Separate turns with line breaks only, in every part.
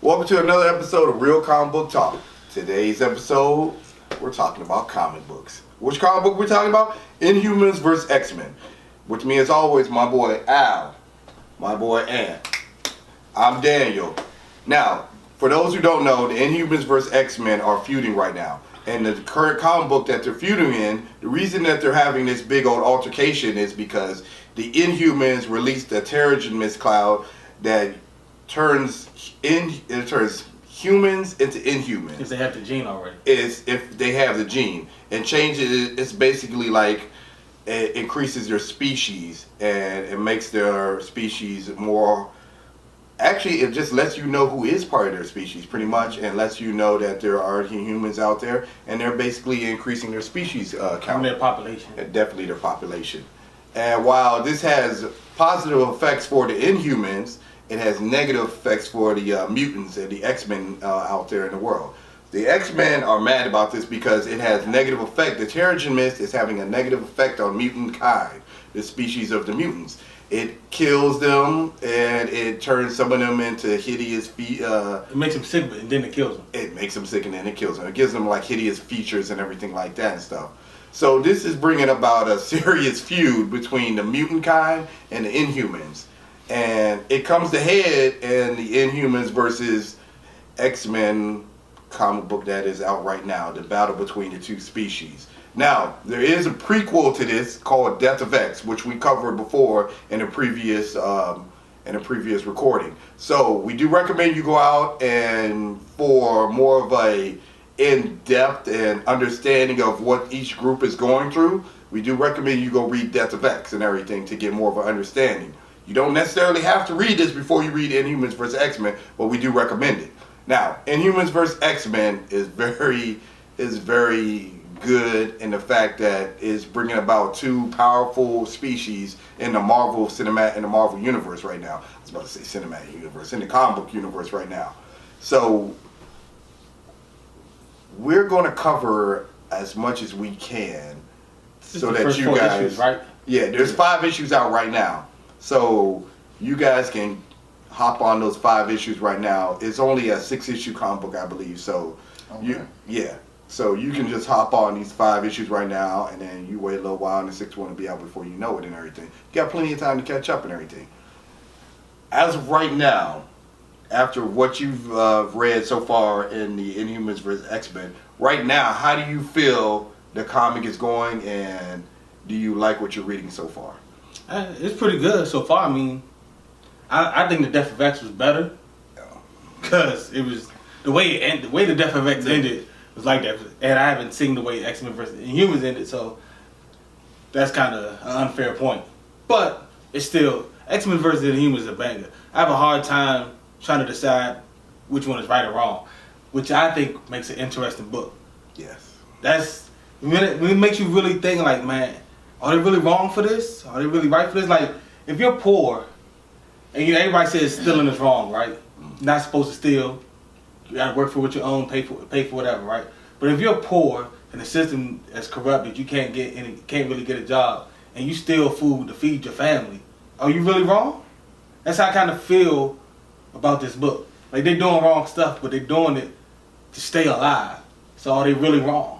Welcome to another episode of Real Comic Book Talk. Today's episode, we're talking about comic books. Which comic book we're talking about? Inhumans vs. X-Men. With me as always, my boy Al, my boy Ant. I'm Daniel. Now, for those who don't know, the Inhumans vs. X-Men are feuding right now. And the current comic book that they're feuding in, the reason that they're having this big old altercation is because the Inhumans released a Terrigen mist cloud that turns humans into Inhumans.
If they have the gene already.
Is if they have the gene. And changes, it's basically like it increases their species and it makes their species more. Actually, it just lets you know who is part of their species, pretty much, and lets you know that there are humans out there, and they're basically increasing their species count.
And their population.
And definitely their population. And while this has positive effects for the Inhumans, it has negative effects for the mutants and the X-Men out there in the world. The X-Men are mad about this because it has negative effect. The Terrigen mist is having a negative effect on mutant kind, the species of the mutants. It kills them and it turns some of them into hideous.
It makes them sick, and then it kills them.
It makes them sick and then it kills them. It gives them like hideous features and everything like that and stuff. So this is bringing about a serious feud between the mutant kind and the Inhumans. And it comes to head in the Inhumans versus X-Men comic book that is out right now, the battle between the two species. Now, there is a prequel to this called Death of X, which we covered before in a previous recording. So we do recommend you go out and for more of a in-depth and understanding of what each group is going through, we do recommend you go read Death of X and everything to get more of an understanding. You don't necessarily have to read this before you read Inhumans vs. X-Men, but we do recommend it. Now, Inhumans vs. X-Men is very good in the fact that it's bringing about two powerful species in the Marvel universe right now. I was about to say cinematic universe, in the comic book universe right now. So we're going to cover as much as we can so that you guys,
issues, right?
Yeah, there's 5 issues out right now. So you guys can hop on those 5 issues right now. It's only a 6-issue comic book, I believe. So So you can just hop on these 5 issues right now, and then you wait a little while, and the 6th one will be out before you know it and everything. You got plenty of time to catch up and everything. As of right now, after what you've read so far in the Inhumans vs. X-Men, right now, how do you feel the comic is going, and do you like what you're reading so far?
It's pretty good so far. I mean, I think the Death of X was better because it was the way the Death of X ended was like that, and I haven't seen the way X-Men vs. Inhumans ended, so that's kind of an unfair point. But it's still X-Men vs. Inhumans is a banger. I have a hard time trying to decide which one is right or wrong, which I think makes an interesting book.
Yes,
that's when it makes you really think like, man, are they really wrong for this? Are they really right for this? Like, if you're poor, and everybody says stealing is wrong, right? You're not supposed to steal. You gotta work for what you own, pay for whatever, right? But if you're poor and the system is corrupted, you can't really get a job, and you steal food to feed your family, are you really wrong? That's how I kind of feel about this book. Like, they're doing wrong stuff, but they're doing it to stay alive. So are they really wrong?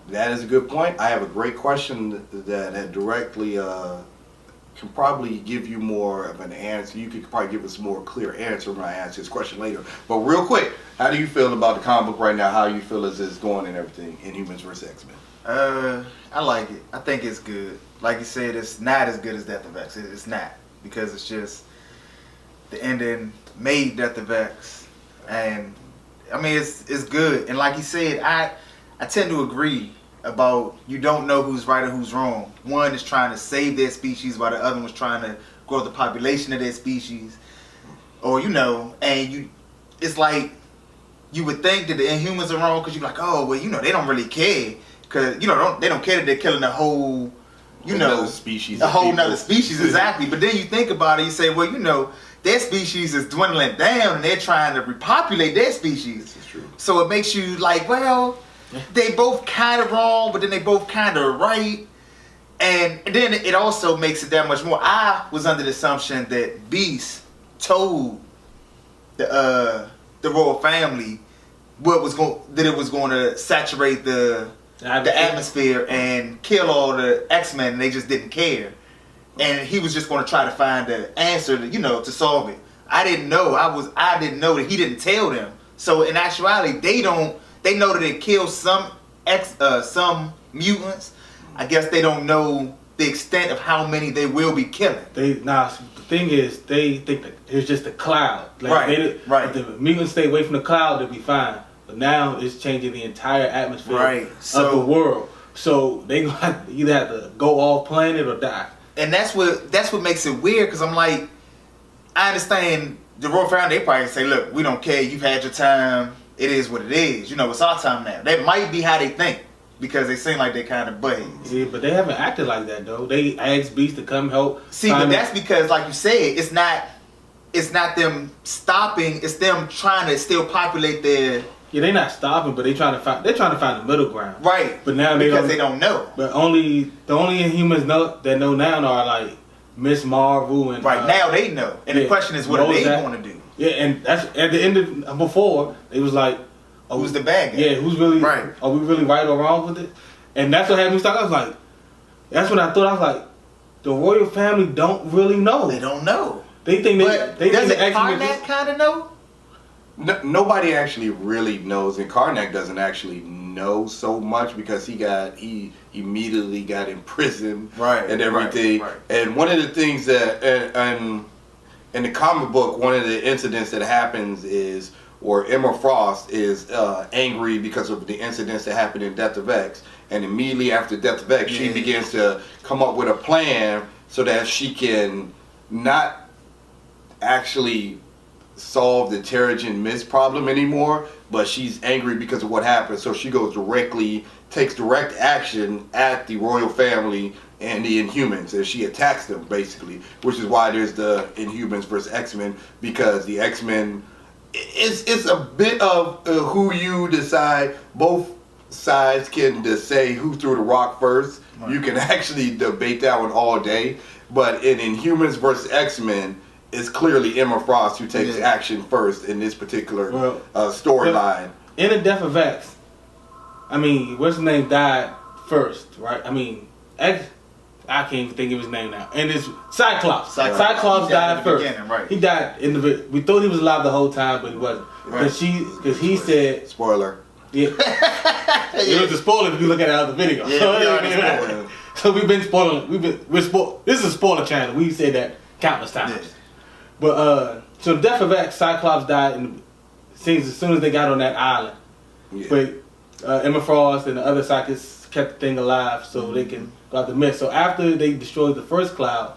that is a good point. I have a great question that directly can probably give you more of an answer. You could probably give us a more clear answer when I ask this question later. But real quick, how do you feel about the comic book right now? How you feel as it's going and everything in Inhumans vs. X-Men?
I like it. I think it's good. Like you said, it's not as good as Death of X. It's not, because it's just the ending made Death of X, and I mean it's good. And like you said, I tend to agree about you don't know who's right or who's wrong. One is trying to save their species while the other one's trying to grow the population of their species, or and it's like you would think that the Inhumans are wrong because you're like, oh well, they don't really care. Because they don't care that they're killing a whole,
species,
a whole nother species, exactly. But then you think about it, you say, well, their species is dwindling down, and they're trying to repopulate their species.
This is true.
So it makes you like, well, they both kind of wrong, but then they both kind of right, and then it also makes it that much more. I was under the assumption that Beast told the the royal family that it was going to saturate the atmosphere and kill all the X-Men, and they just didn't care. And he was just going to try to find the answer to, to solve it. I didn't know. I didn't know that he didn't tell them. So in actuality, they know that it killed some mutants. I guess they don't know the extent of how many they will be killing.
The thing is, they think that it's just a cloud.
Right.
If the mutants stay away from the cloud, they'll be fine. But now it's changing the entire atmosphere of the world. So they gonna either have to go off planet or die.
And that's what makes it weird, because I'm like, I understand the royal family, they probably say, look, we don't care, you've had your time, it is what it is. It's our time now. That might be how they think, because they seem like they kind of buddies.
Yeah, but they haven't acted like that though. They asked Beast to come help.
See, but that's because, like you said, it's not them stopping, it's them trying to still populate their...
Yeah, they're not stopping, but they're trying to find the middle ground.
Right.
But now
they don't know.
But the only Inhumans that know now are like Miss Marvel and
now they know. And the question is, what are they going to do?
Yeah, and that's at the end of before it was like,
who's the bad guy?
Yeah, who's really
right?
Are we really right or wrong with it? And that's what had me start. I was like, that's when I thought. I was like, the royal family don't really know.
They don't know.
They think they
does
think
Karnak kind of know?
No, nobody actually really knows, and Karnak doesn't actually know so much because he immediately got in prison, and everything. Right. And one of the things that in the comic book, one of the incidents that happens is, or Emma Frost is angry because of the incidents that happened in Death of X, and immediately after Death of X, she begins to come up with a plan so that she can not actually solve the Terrigen Mist problem anymore, but she's angry because of what happened, so she takes direct action at the royal family and the Inhumans, and she attacks them basically, which is why there's the Inhumans versus X-Men, because the X-Men, it's a bit of who you decide. Both sides can say who threw the rock first. Right. You can actually debate that one all day, but in Inhumans versus X-Men, it's clearly Emma Frost who takes action first in this particular storyline.
In the Death of X, I mean, what's his name died first, right? I mean, I can't even think of his name now. And it's Cyclops. Cyclops died first.
Right.
He died in the. We thought he was alive the whole time, but he wasn't. Because he said.
Spoiler.
Yeah. It was a spoiler if you look at the other video.
Yeah,
so we've been spoiling. This is a spoiler channel. We said that countless times. Yeah. But so Death of X, Cyclops died in scenes as soon as they got on that island. Yeah. But Emma Frost and the other psychics kept the thing alive so they can go out the mist. So after they destroyed the first cloud,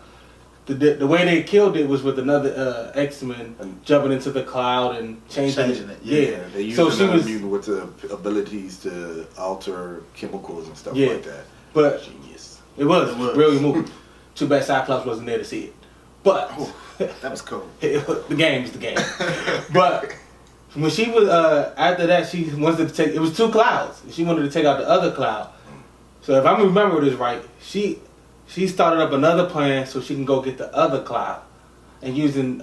the way they killed it was with another X-Men jumping into the cloud and changing it. Yeah.
They used another mutant with the abilities to alter chemicals and stuff like that.
But
genius.
It was really moving. Too bad Cyclops wasn't there to see it. But
that was cool.
The game is the game. But when she was after that, she wanted to take. It was two clouds. She wanted to take out the other cloud. So if I remember this right, she started up another plan so she can go get the other cloud, and using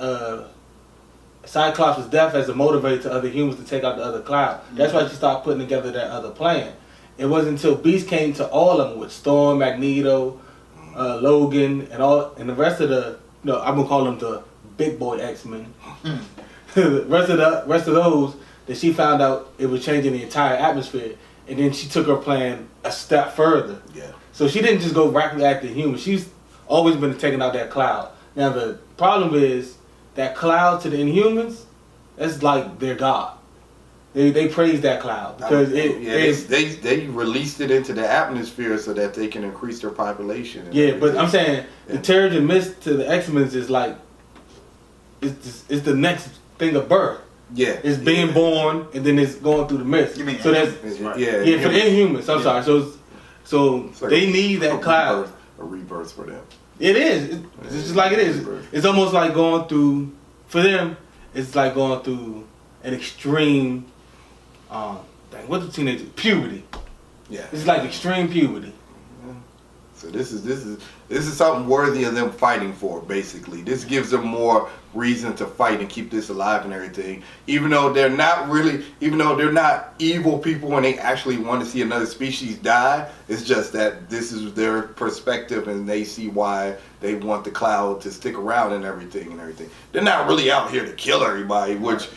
Cyclops' death as a motivator to other humans to take out the other cloud. That's why she started putting together that other plan. It wasn't until Beast came to all of them with Storm, Magneto, Logan, and the rest of the. No, I'm gonna call them the big boy X-Men. the rest of those that she found out it was changing the entire atmosphere, and then she took her plan a step further. Yeah. So she didn't just go rapidly at the humans. She's always been taking out that cloud. Now the problem is that cloud to the Inhumans, that's like their god. They praise that cloud because
they released it into the atmosphere so that they can increase their population.
Yeah, but I'm saying the Terrigen Mist to the X-Men is like it's the next thing of birth.
Yeah,
it's being born and then it's going through the mist.
You mean
so that's
right.
for the Inhumans. I'm sorry. So like they need that cloud.
A rebirth for them.
It is. It's just like it is. It's almost like going through for them. It's like going through an extreme. What's the teenager? Puberty. Yeah. It's like extreme puberty.
Yeah. So this is something worthy of them fighting for. Basically, this gives them more reason to fight and keep this alive and everything. Even though they're not evil people and they actually want to see another species die, it's just that this is their perspective and they see why they want the Cloud to stick around and everything. They're not really out here to kill everybody, which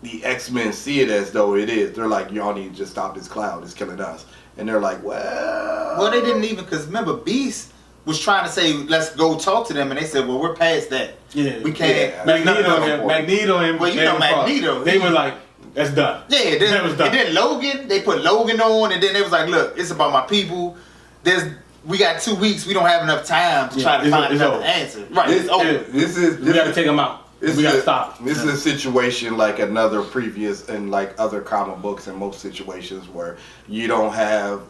the X-Men see it as though it is. They're like, y'all need to just stop this Cloud. It's killing us. And they're like, well,
they didn't even, because remember, Beast was trying to say, let's go talk to them, and they said, well, we're past that.
Yeah,
we can't.
Yeah. Magneto and
well, you know, Magneto.
They were like, that's done.
Yeah,
that was done.
And then Logan, they put Logan on, and then they was like, look, it's about my people. We got 2 weeks. We don't have enough time to try to find another answer. Right, it's over.
We got to take them out. We got to stop.
This is a situation like another previous and like other comic books in most situations where you don't have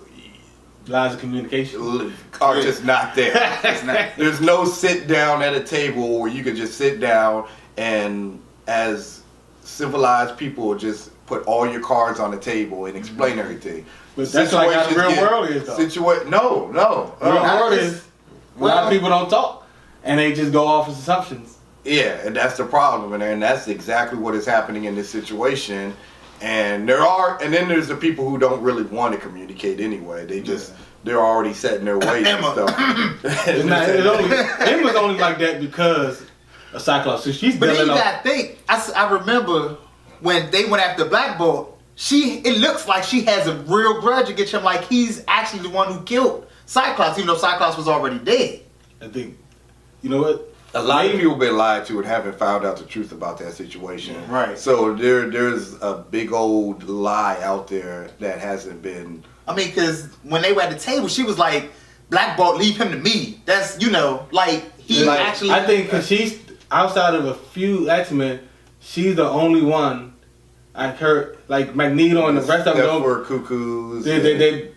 lines of communication
are just not there. It's not. There's no sit down at a table where you can just sit down and as civilized people just put all your cards on the table and explain everything.
But that's like how the real world is though.
No.
The real world is a lot of people don't talk and they just go off as assumptions.
Yeah, and that's the problem, and that's exactly what is happening in this situation. And then there's the people who don't really want to communicate anyway. They're already set in their ways and stuff.
Emma's only like that because of Cyclops. So she's.
But then you gotta think. I remember when they went after Black Bolt. It looks like she has a real grudge against him. Like he's actually the one who killed Cyclops, even though Cyclops was already dead.
I think. You know what?
A lot of people have been lied to and haven't found out the truth about that situation.
Right.
So there's a big old lie out there that hasn't been.
I mean, because when they were at the table, she was like, Black Bolt, leave him to me. That's, actually.
I think because she's, outside of a few X-Men, she's the only one I heard, like Magneto and the rest of them.
Were cuckoos.
That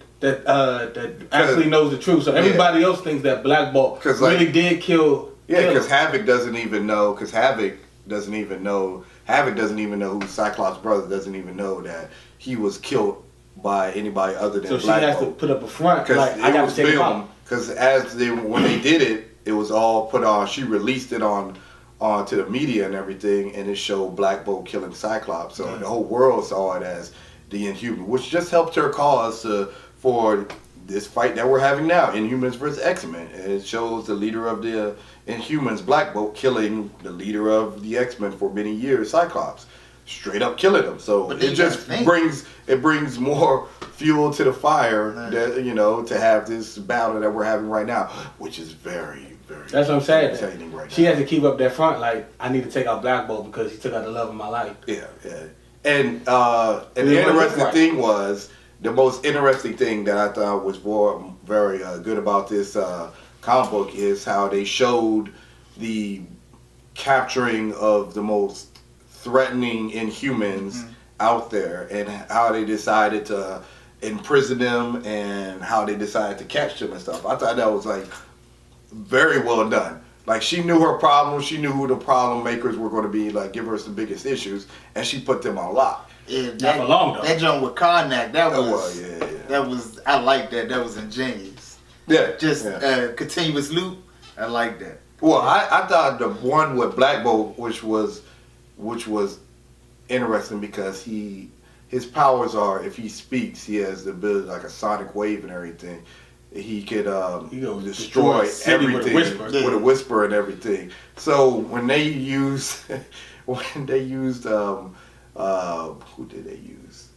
actually knows the truth. So everybody else thinks that Black Bolt really did kill.
Yeah, because Havoc doesn't even know. Havoc doesn't even know who Cyclops' brother doesn't even know that he was killed by anybody other than Black Bolt.
So she has to put up a front. Like, I got to take him out.
Because when they did it, it was all put on. She released it on to the media and everything, and it showed Black Bolt killing Cyclops. So the whole world saw it as the Inhuman, which just helped her cause for this fight that we're having now, Inhumans versus X-Men. And it shows the leader of the Inhumans, Black Bolt, killing the leader of the X-Men for many years, Cyclops. Straight up killing him. So it just brings more fuel to the fire that, to have this battle that we're having right now, which is very, very
that's what I'm saying.
entertaining right now.
She has to keep up that front, like, I need to take out Black Bolt because he took out the love of my life.
Yeah. And the interesting thing was, the most interesting thing that I thought was very good about this comic book is how they showed the capturing of the most threatening Inhumans out there and how they decided to imprison them and how they decided to catch them and stuff. I thought that was like very well done. Like she knew her problems, she knew who the problem makers were going to be, like give her the biggest issues, and she put them on lock.
Yeah,
that
joint with Karnak, I like that. That was ingenious.
Yeah.
Just continuous loop. I like that.
Well, I thought the one with Black Bolt, which was interesting because his powers are, if he speaks, he has the ability like a sonic wave and everything. He could destroy everything with a whisper and everything. So when they used who did they use?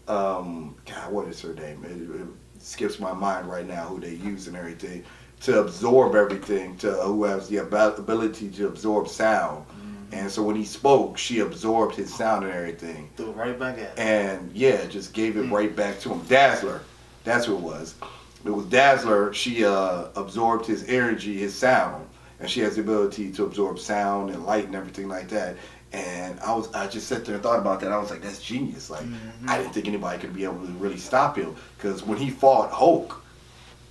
God, what is her name? It skips my mind right now who they use and everything to absorb everything. Who has the ability to absorb sound. And so when he spoke, she absorbed his sound and everything.
Threw it right back at him.
And just gave it right back to him. Dazzler, that's who it was. It was Dazzler. She absorbed his energy, his sound, and she has the ability to absorb sound and light and everything like that. And I just sat there and thought about that. I was like, that's genius. Like, I didn't think anybody could be able to really stop him. Because when he fought Hulk,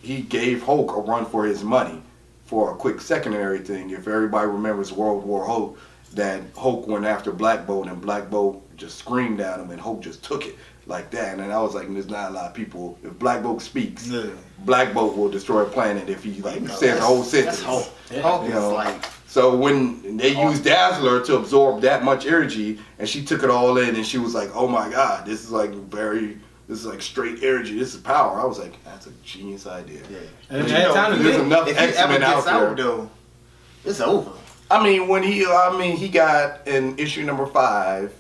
he gave Hulk a run for his money for a quick second and everything. If everybody remembers World War Hulk, that Hulk went after Black Bolt and Black Bolt just screamed at him and Hulk just took it. like that. And I was like, there's not a lot of people. If Black Bolt speaks,
Yeah.
Black Bolt will destroy a planet if he like
You know,
says a whole sentence.
That's Hulk.
Yeah.
Hulk
You
is
know,
like.
So when they used Dazzler to absorb that much energy, and she took it all in, and she was like, "Oh my God, this is like straight energy. This is power." I was like, "That's a genius idea."
Yeah.
And
But
at that time,
there's enough
if he ever
X-Men
gets
out there.
out though, it's over.
I mean, he got in issue number 5.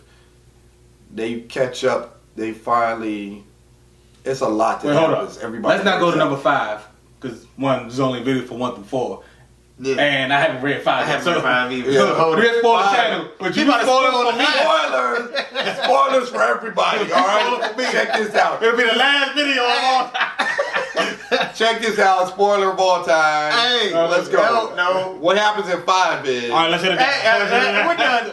They catch up. They finally. It's a lot that
Wait, hold
happens.
on.
Everybody.
Let's not go to
breaks
number
up.
5 because one is only video for 1 through 4,
Yeah.
and I haven't read 5.
I haven't read 5 either.
Yeah.
So hold
We're
it.
spoil the
5.
channel, but you
about to
spoil it
spoil
for
the
me.
Spoilers! Spoilers for everybody. All right, check this out.
It'll be the last video of all time.
Check this out. Spoiler of all time.
Hey,
let's go.
No.
What happens in 5 is.
All right, let's hit it.
Hey,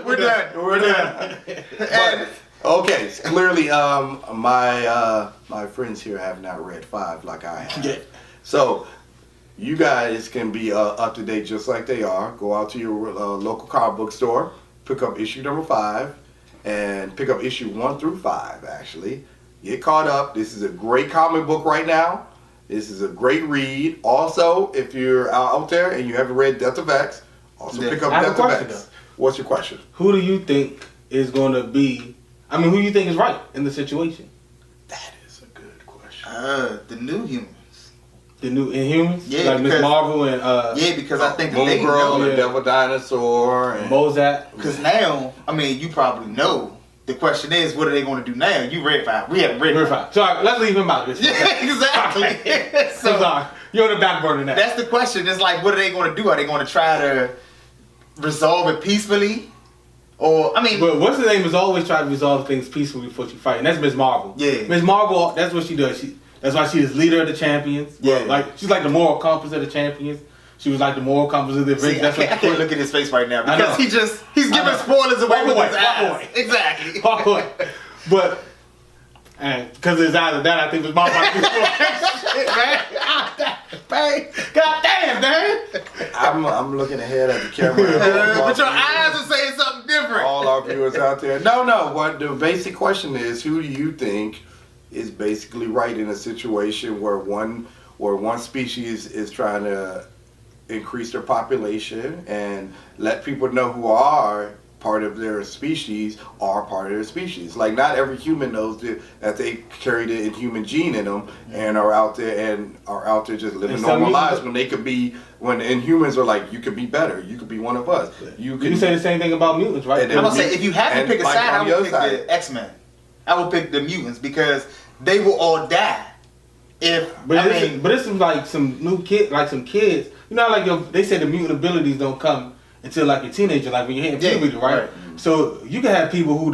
we're done. We're done.
But, okay, so clearly, my friends here have not read 5 like I have.
Yeah.
So, you guys can be up to date just like they are. Go out to your local comic book store, pick up issue number 5, and pick up issue 1 through 5. Actually, get caught up. This is a great comic book right now. This is a great read. Also, if you're out there and you haven't read Death of X, also
Yeah.
pick up
I have a
Death of
question,
X. What's your question?
Who do you think is going to be? I mean, who do you think is right in the situation?
That is a good question.
The new humans.
The new Inhumans,
Yeah,
like Miss
because-
Marvel and
Yeah, because I think that
Moon
they
Girl,
know.
the
Yeah.
Devil Dinosaur, and
Mozart.
Because now, I mean, you probably know. The question is, what are they going to do now? You read 5. We haven't read
We're
5.
fine. Sorry, let's leave him out of this.
Yeah, exactly.
So sorry, you're on the back burner now.
That's the question. It's like, what are they going to do? Are they going to try to resolve it peacefully? Or, I mean,
But what's the name is always try to resolve things peacefully before she fight, and that's Miss Marvel.
Yeah.
Miss Marvel, that's what she does. That's why she is leader of the champions.
Yeah.
Like she's like the moral compass of the champions. She was like the moral compass of the Avengers.
see, I
that's
can't, I
what
can't look at his face right now
I know.
because he's
I
giving
know.
spoilers away
Walk
with
away,
his
walk
ass.
away.
Exactly.
Walk away. But because it's either that, I think Miss Marvel. Shit, man. God damn, man.
I'm looking ahead at the camera.
But your eyes are saying something different.
All our viewers out there. No. What the basic question is, who do you think is basically right in a situation where one species is trying to increase their population and let people know who are part of their species are part of their species. Like not every human knows that they carry the inhuman gene in them and are out there just living
And some
normal
humans-
lives when the Inhumans are like, you could be better, you could be one of us. You
You say the same thing about mutants, right?
And
I'm gonna say, if you have to
And
pick a
like
side,
on
I
the
would
other
pick
side.
the X-Men. I would pick the mutants because they will all die. If
But
I
it's
mean,
but it's like some new kid, like some kids. You know, like they say the mutant abilities don't come until like a teenager, like when you're hitting
Yeah,
puberty, right?
right.
So you can have people who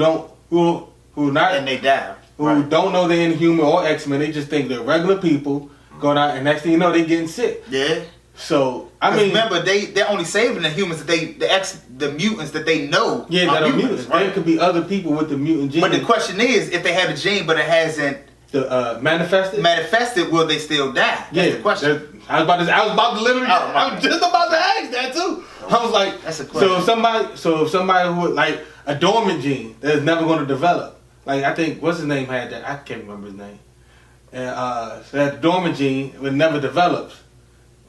not
and they die.
who
Right.
don't know they're Inhuman or X-Men. They just think they're regular people going out, and next thing you know, they getting sick.
Yeah.
So I
'Cause
mean,
remember, they're only saving the humans that the mutants that they know.
yeah, that are mutants. There
right?
could be other people with the mutant gene.
But the question is, if they have a gene but it hasn't
the manifested.
manifested, will they still die? That's the question.
I was about to literally.
Oh, my
I was just about to ask that too. I was like,
That's a question.
So if somebody who like a dormant gene that is never going to develop, like I think what's his name had that, I can't remember his name, and so that dormant gene it never develops,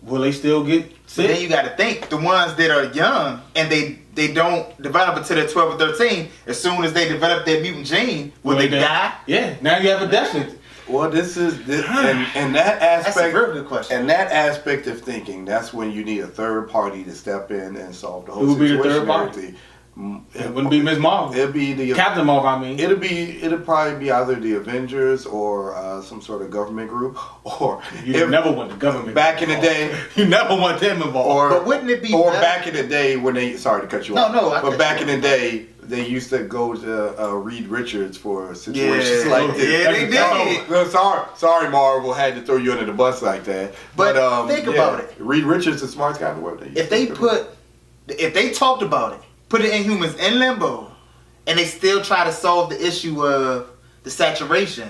will they still get
But then
sick?
you got to think the ones that are young and they don't develop until they're 12 or 13. As soon as they develop their mutant gene, will they die?
Yeah. Now you have a destiny.
Well, and that
That's a
aspect,
very good question.
and that aspect of thinking, that's when you need a third party to step in and solve the whole
Who would be the
situation.
third
and
party?
everything.
It wouldn't be Miss Marvel.
It'd be the
Captain Marvel, I mean.
It'll probably be either the Avengers or some sort of government group, or
You never want the government
back in the
involved.
day,
You never want them involved.
or
But wouldn't it be
or
better-
back in the day when they sorry to cut you off.
No, I
but
cut
back
you
in the
off.
day they used to go to Reed Richards for situations
Yeah.
like this.
Yeah, they did.
Sorry, Marvel had to throw you under the bus like that.
But think about it.
Reed Richards, the smartest guy in the world.
If they talked about it, put it in humans in limbo, and they still try to solve the issue of the saturation,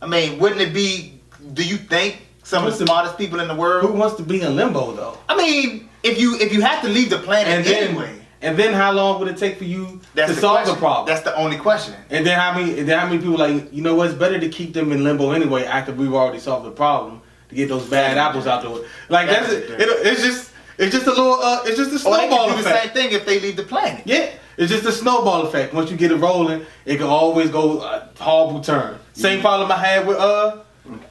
I mean, wouldn't it be? Do you think some of the smartest people in the
Who
world?
wants to be in limbo though?
I mean, if you have to leave the planet anyway,
And then how long would it take for you
That's
to
the
solve
question.
the problem?
That's the only question.
And then how many people like, you know what, it's better to keep them in limbo anyway after we've already solved the problem to get those bad apples out the way. Like it's just a little it's just a
Or they
snowball
can do the
effect.
same thing if they leave the planet.
Yeah, it's just a snowball effect. Once you get it rolling, it can always go a horrible turn. Same problem I had with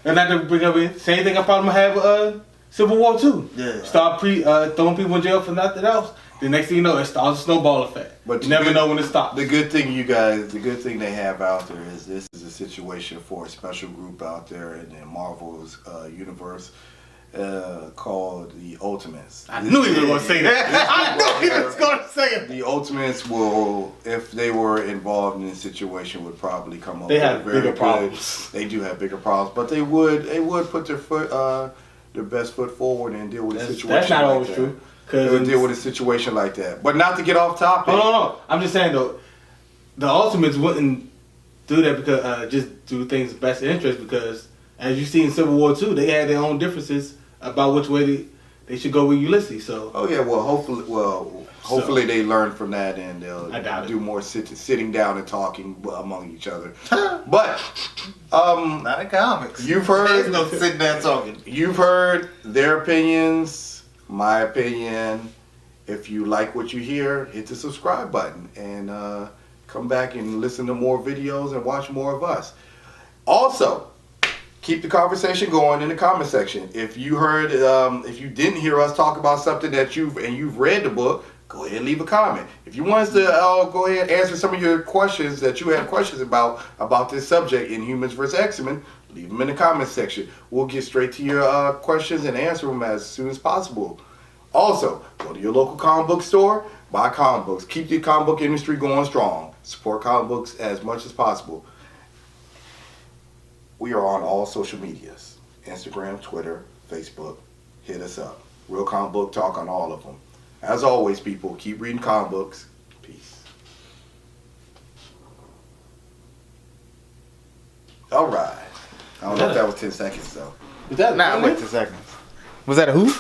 and not to bring up it, same thing I problem I had with Civil War II.
Yeah.
Start throwing people in jail for nothing else. The next thing you know, it starts a snowball effect.
But
you never know when it stops.
The good thing they have out there is this is a situation for a special group out there in the Marvel's universe called the Ultimates.
I knew he was going to say that. I knew he was going to say it.
The Ultimates will, if they were involved in this situation, would probably come up
They
with
have
very
bigger
good.
problems.
They do have bigger problems, but they would put their best foot forward and deal with a situation.
That's not
like
always
that.
true.
They would deal with a situation like that, but not to get off topic.
No. I'm just saying though, the Ultimates wouldn't do that because just do things best interest because as you see in Civil War II, they had their own differences about which way they should go with Ulysses. So
Oh yeah, hopefully they learn from that and they'll do more sitting down and talking among each other. But
Not in comics.
you've heard
There's no sitting there talking.
You've heard their opinions, my opinion. If you like what you hear, hit the subscribe button and come back and listen to more videos and watch more of us. Also, keep the conversation going in the comment section. If you heard, if you didn't hear us talk about something that you've read the book, go ahead and leave a comment. If you want us to go ahead and answer some of your questions that you had questions about this subject in Humans vs. X-Men, leave them in the comment section. We'll get straight to your questions and answer them as soon as possible. Also, go to your local comic book store, buy comic books. Keep the comic book industry going strong. Support comic books as much as possible. We are on all social medias. Instagram, Twitter, Facebook. Hit us up. Real Comic Book Talk on all of them. As always, people, keep reading comic books. Peace. All right. I don't know if that was 10 seconds, though.
is that
Nah, wait 2 seconds. Was that a who?